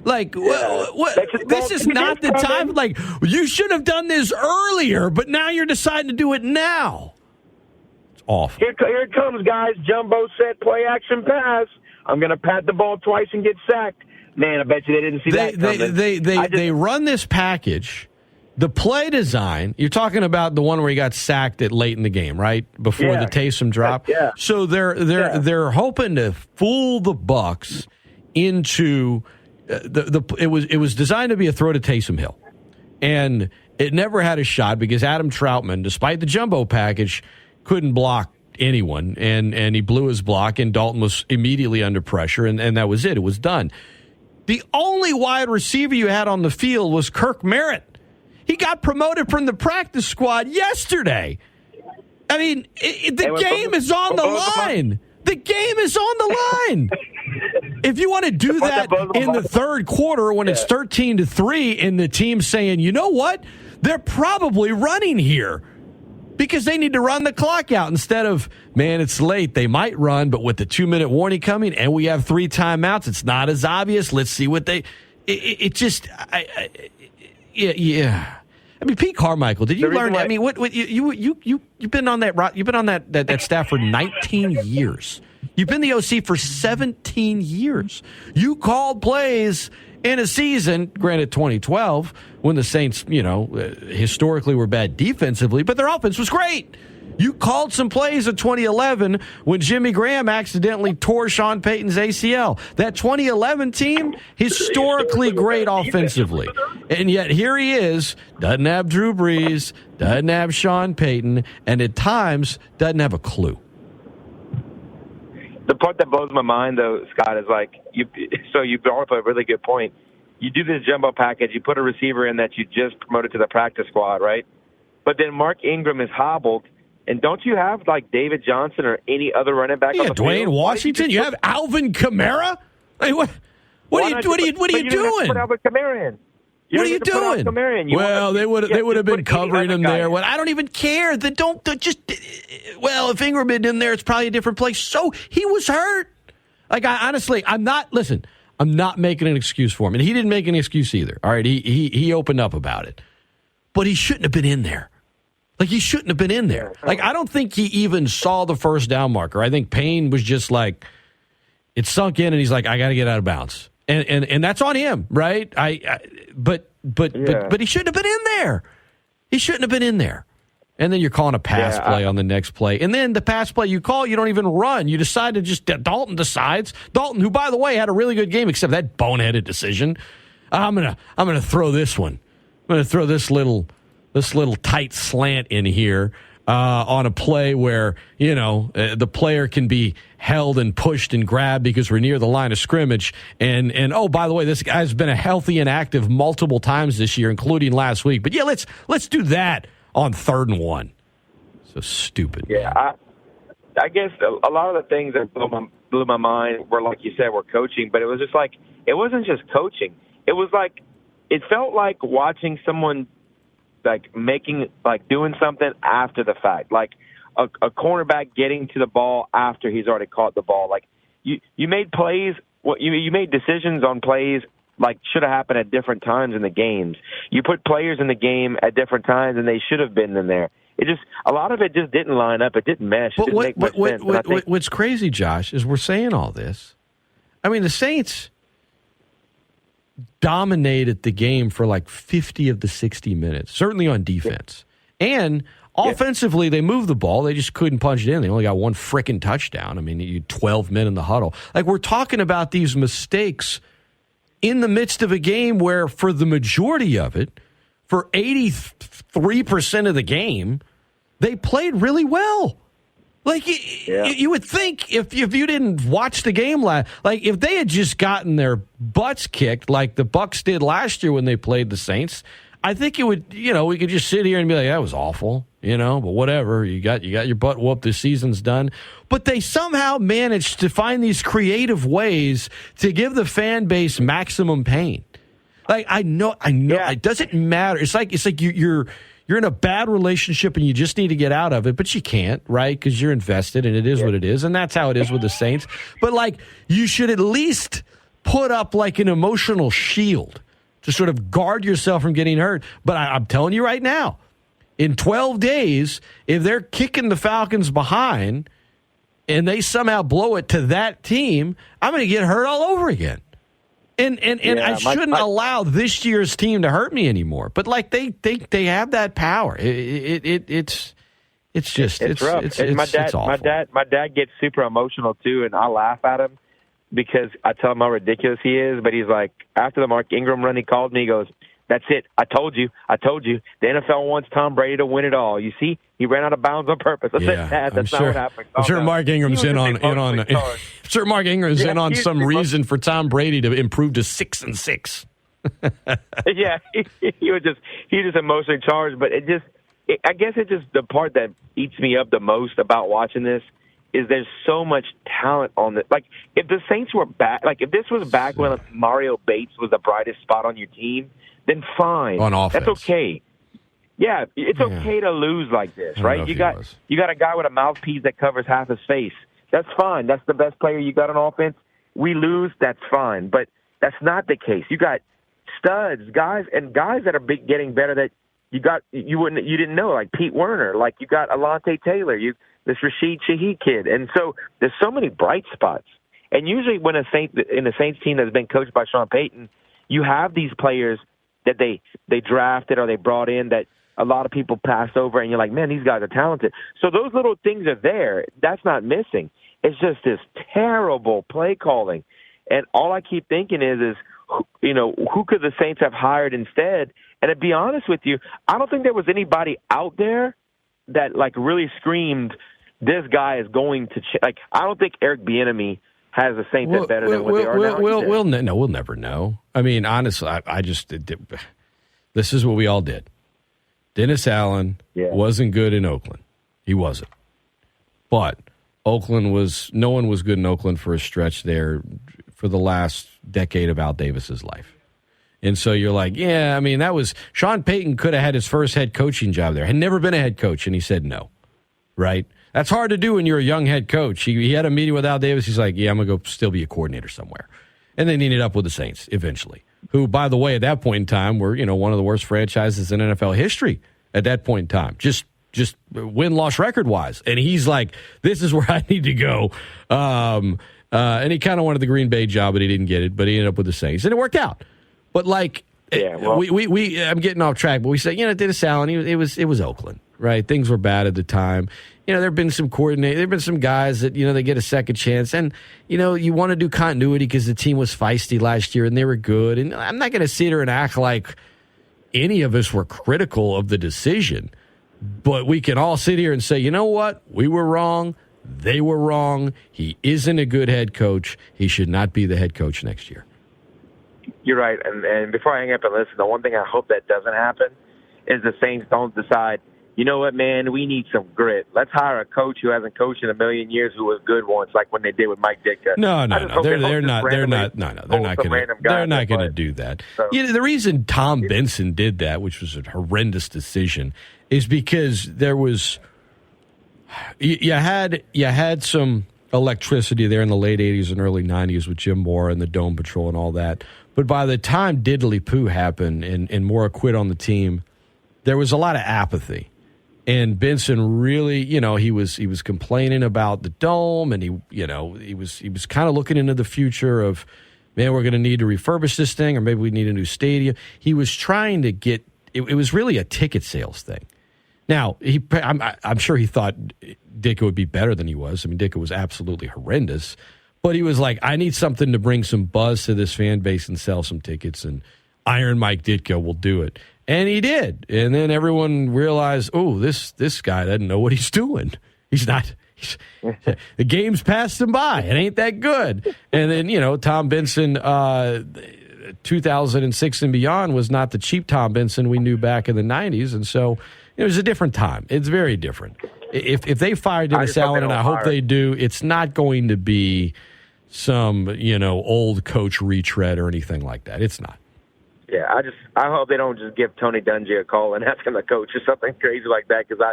Speaker 5: Like, this is not the time. Like, you should have done this earlier, but now you're deciding to do it now. It's awful.
Speaker 10: Here it comes, guys. Jumbo set, play action pass. I'm going to pat the ball twice and get sacked. Man, I bet you they didn't see that coming.
Speaker 5: They run this package. The play design, you're talking about the one where he got sacked at late in the game, right? Before the Taysom drop.
Speaker 10: Yeah.
Speaker 5: So they're hoping to fool the Bucs into it was designed to be a throw to Taysom Hill. And it never had a shot because Adam Troutman, despite the jumbo package, couldn't block anyone, and he blew his block, and Dalton was immediately under pressure, and that was it. It was done. The only wide receiver you had on the field was Kirk Merritt. He got promoted from the practice squad yesterday. I mean, the game is on the line. The game is on the line. If you want to do that in the third quarter when it's 13-3 and the team's saying, you know what? They're probably running here because they need to run the clock out instead of, man, it's late. They might run, but with the 2-minute warning coming and we have 3 timeouts, it's not as obvious. Let's see what they – yeah. I mean, Pete Carmichael, did you learn? I mean, what you've been on that staff for 19 years. You've been the OC for 17 years. You called plays in a season, granted 2012, when the Saints, historically were bad defensively, but their offense was great. You called some plays in 2011 when Jimmy Graham accidentally tore Sean Payton's ACL. That 2011 team, historically great offensively. And yet here he is, doesn't have Drew Brees, doesn't have Sean Payton, and at times doesn't have a clue.
Speaker 10: The part that blows my mind, though, Scott, is you brought up a really good point. You do this jumbo package, you put a receiver in that you just promoted to the practice squad, right? But then Mark Ingram is hobbled. And don't you have, David Johnson or any other running back on the field?
Speaker 5: Dwayne Washington? You have Alvin Kamara? What are you doing?
Speaker 10: Put Alvin Kamara in.
Speaker 5: What are you doing? They would have been covering him there. Well, I don't even care. If Ingram had been there, it's probably a different place. So he was hurt. I'm not making an excuse for him. And he didn't make an excuse either. All right, he opened up about it. But he shouldn't have been in there. He shouldn't have been in there. I don't think he even saw the first down marker. I think Payne was just it sunk in, and he's like, I got to get out of bounds. And that's on him, right? But he shouldn't have been in there. He shouldn't have been in there. And then you're calling a pass play on the next play. And then the pass play you call, you don't even run. You decide to Dalton decides. Dalton, who, by the way, had a really good game, except that boneheaded decision. I'm gonna throw this one. I'm gonna throw this little tight slant in here on a play where, the player can be held and pushed and grabbed because we're near the line of scrimmage. And oh, by the way, this guy's been healthy and active multiple times this year, including last week. But, let's do that on 3rd and 1. So stupid.
Speaker 10: Yeah, I guess a lot of the things that blew my mind were, like you said, were coaching. But it was just it wasn't just coaching. It was it felt like watching someone doing something after the fact, like a cornerback getting to the ball after he's already caught the ball. Like you made plays, you made decisions on plays like should have happened at different times in the games. You put players in the game at different times, and they should have been in there. A lot of it just didn't line up. It didn't mesh. It didn't make much sense.
Speaker 5: What's crazy, Josh, is we're saying all this. I mean, the Saints dominated the game for like 50 of the 60 minutes, certainly on defense. And offensively, they moved the ball. They just couldn't punch it in. They only got one frickin' touchdown. I mean, you 12 men in the huddle. Like, we're talking about these mistakes in the midst of a game where, for the majority of it, for 83% of the game, they played really well. Like, you would think if you didn't watch the game like if they had just gotten their butts kicked like the Bucs did last year when they played the Saints, I think it would, we could just sit here and be like, that was awful, but whatever. You got your butt whooped. The season's done. But they somehow managed to find these creative ways to give the fan base maximum pain. Like, I know, it doesn't matter. It's like you're in a bad relationship and you just need to get out of it, but you can't, right? Because you're invested and it is what it is. And that's how it is with the Saints. But, like, you should at least put up, like, an emotional shield to sort of guard yourself from getting hurt. But I'm telling you right now, in 12 days, if they're kicking the Falcons behind and they somehow blow it to that team, I'm going to get hurt all over again. And I shouldn't allow this year's team to hurt me anymore. But like they have that power. It's
Speaker 10: rough.
Speaker 5: It's awful.
Speaker 10: My dad gets super emotional too, and I laugh at him because I tell him how ridiculous he is. But he's like, after the Mark Ingram run, he called me. He goes, "That's it. I told you. The NFL wants Tom Brady to win it all. You see, he ran out of bounds on purpose." I said, "Dad, that's not what happened."
Speaker 5: I'm sure Mark Ingram's in on some reason for Tom Brady to improve to 6-6.
Speaker 10: Yeah, he was just emotionally charged. But I guess the part that eats me up the most about watching this is there's so much talent on this. Like, if the Saints were back, like if this was back when Mario Bates was the brightest spot on your team, then fine.
Speaker 5: On offense.
Speaker 10: That's okay. Yeah, it's okay to lose like this, right? You got a guy with a mouthpiece that covers half his face. That's fine. That's the best player you got on offense. We lose, that's fine. But that's not the case. You got studs, guys that are getting better that you didn't know, like Pete Werner, like you got Alontae Taylor, this Rashid Shaheed kid. And so there's so many bright spots. And usually when in a Saints team that's been coached by Sean Payton, you have these players that they drafted or they brought in that a lot of people pass over, and you're like, man, these guys are talented. So those little things are there. That's not missing. It's just this terrible play calling. And all I keep thinking is who could the Saints have hired instead? And to be honest with you, I don't think there was anybody out there that like really screamed, this guy is going to like, I don't think Eric Bieniemy has the Saints better than what they are now.
Speaker 5: We'll never know. I mean, honestly, this is what we all did. Dennis Allen wasn't good in Oakland. He wasn't. But no one was good in Oakland for a stretch there for the last decade of Al Davis's life. And so you're like, yeah, I mean, Sean Payton could have had his first head coaching job there. Had never been a head coach, and he said no, right? That's hard to do when you're a young head coach. He had a meeting with Al Davis. He's like, yeah, I'm going to go still be a coordinator somewhere. And then he ended up with the Saints eventually, who, by the way, at that point in time were, one of the worst franchises in NFL history at that point in time. Just win-loss record-wise. And he's like, this is where I need to go. And he kind of wanted the Green Bay job, but he didn't get it. But he ended up with the Saints. And it worked out. But, like, I'm getting off track. But we said, Dennis Allen, it was Oakland, right? Things were bad at the time. There have been some there have been some guys that, they get a second chance. And, you want to do continuity because the team was feisty last year and they were good. And I'm not going to sit here and act like any of us were critical of the decision. But we can all sit here and say, you know what? We were wrong. They were wrong. He isn't a good head coach. He should not be the head coach next year.
Speaker 10: You're right. And before I hang up and listen, the one thing I hope that doesn't happen is the Saints don't decide, you know what, man, we need some grit. Let's hire a coach who hasn't coached in a million years who was good once, like when they did with Mike Ditka.
Speaker 5: No. They're not going to do that. So, the reason Tom Benson did that, which was a horrendous decision, is because there was you had some electricity there in the late 80s and early 90s with Jim Mora and the Dome Patrol and all that. But by the time Diddley Poo happened and Mora quit on the team, there was a lot of apathy. And Benson really, he was complaining about the Dome, and he was kind of looking into the future of, man, we're going to need to refurbish this thing, or maybe we need a new stadium. He was trying to get it was really a ticket sales thing. Now, I'm sure he thought Ditka would be better than he was. I mean, Ditka was absolutely horrendous, but he was like, I need something to bring some buzz to this fan base and sell some tickets, and Iron Mike Ditka will do it. And he did. And then everyone realized, oh, this guy doesn't know what he's doing. The game's passed him by. It ain't that good. And then, Tom Benson, 2006 and beyond was not the cheap Tom Benson we knew back in the 90s. And so it was a different time. It's very different. If they fired Dennis Allen, and I hope they do, it's not going to be some, old coach retread or anything like that. It's not.
Speaker 10: Yeah, I hope they don't just give Tony Dungy a call and ask him to coach or something crazy like that, because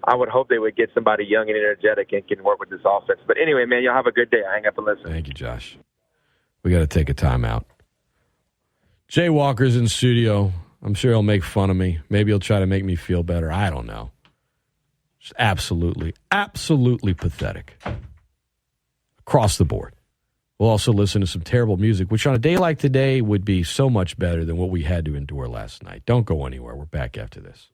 Speaker 10: I would hope they would get somebody young and energetic and can work with this offense. But anyway, man, y'all have a good day. I hang up and listen.
Speaker 5: Thank you, Josh. We got to take a timeout. Jay Walker's in studio. I'm sure he'll make fun of me. Maybe he'll try to make me feel better. I don't know. Just absolutely pathetic. Across the board. We'll also listen to some terrible music, which on a day like today would be so much better than what we had to endure last night. Don't go anywhere. We're back after this.